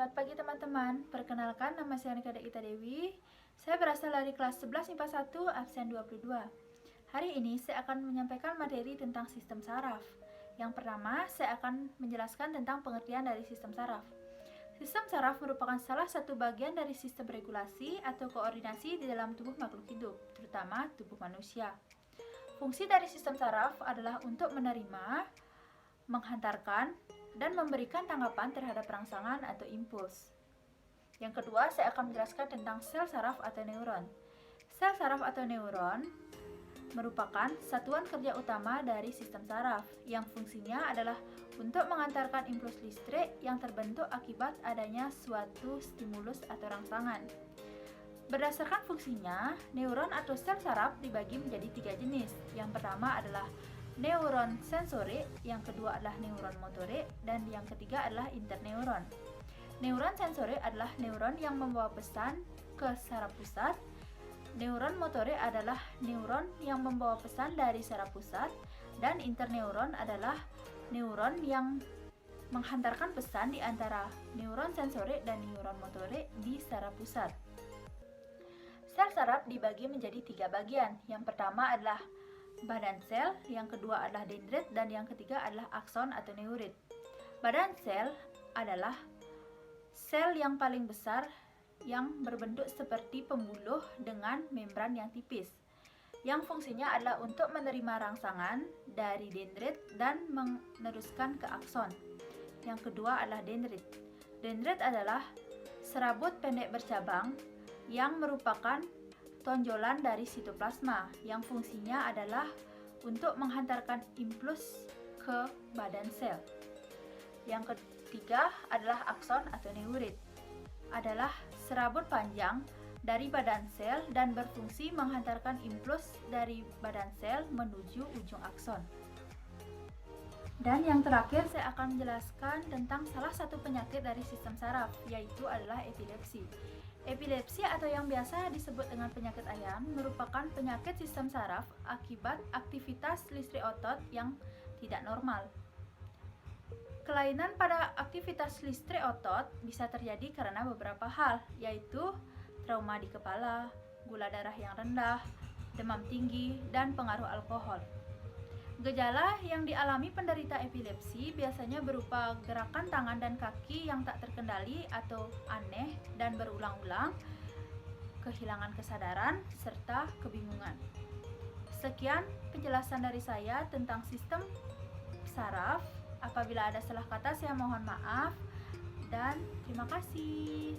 Selamat pagi teman-teman, perkenalkan nama saya Anika Ita Dewi. Saya berasal dari kelas 11 IPA 1 absen 22. Hari ini saya akan menyampaikan materi tentang sistem saraf. Yang pertama, saya akan menjelaskan tentang pengertian dari sistem saraf. Sistem saraf merupakan salah satu bagian dari sistem regulasi atau koordinasi di dalam tubuh makhluk hidup, terutama tubuh manusia. Fungsi dari sistem saraf adalah untuk menerima, menghantarkan, dan memberikan tanggapan terhadap rangsangan atau impuls. Yang kedua, saya akan menjelaskan tentang sel saraf atau neuron. Sel saraf atau neuron merupakan satuan kerja utama dari sistem saraf yang fungsinya adalah untuk mengantarkan impuls listrik yang terbentuk akibat adanya suatu stimulus atau rangsangan. Berdasarkan fungsinya, neuron atau sel saraf dibagi menjadi 3 jenis. Yang pertama adalah neuron sensorik, yang kedua adalah neuron motorik, dan yang ketiga adalah interneuron. Neuron sensorik adalah neuron yang membawa pesan ke saraf pusat. Neuron motorik adalah neuron yang membawa pesan dari saraf pusat, dan interneuron adalah neuron yang menghantarkan pesan di antara neuron sensorik dan neuron motorik di saraf pusat. Sel saraf dibagi menjadi 3 bagian. Yang pertama adalah badan sel, yang kedua adalah dendrit, dan yang ketiga adalah akson atau neurit. Badan sel adalah sel yang paling besar yang berbentuk seperti pembuluh dengan membran yang tipis, yang fungsinya adalah untuk menerima rangsangan dari dendrit dan meneruskan ke akson. Yang kedua adalah dendrit. Dendrit adalah serabut pendek bercabang yang merupakan tonjolan dari sitoplasma yang fungsinya adalah untuk menghantarkan impuls ke badan sel. Yang ketiga adalah akson atau neurit. Adalah serabut panjang dari badan sel dan berfungsi menghantarkan impuls dari badan sel menuju ujung akson. Dan yang terakhir saya akan menjelaskan tentang salah satu penyakit dari sistem saraf, yaitu adalah epilepsi. Epilepsi atau yang biasa disebut dengan penyakit ayam merupakan penyakit sistem saraf akibat aktivitas listrik otot yang tidak normal. Kelainan pada aktivitas listrik otot bisa terjadi karena beberapa hal, yaitu trauma di kepala, gula darah yang rendah, demam tinggi, dan pengaruh alkohol. Gejala yang dialami penderita epilepsi biasanya berupa gerakan tangan dan kaki yang tak terkendali atau aneh dan berulang-ulang, kehilangan kesadaran, serta kebingungan. Sekian penjelasan dari saya tentang sistem saraf. Apabila ada salah kata, saya mohon maaf dan terima kasih.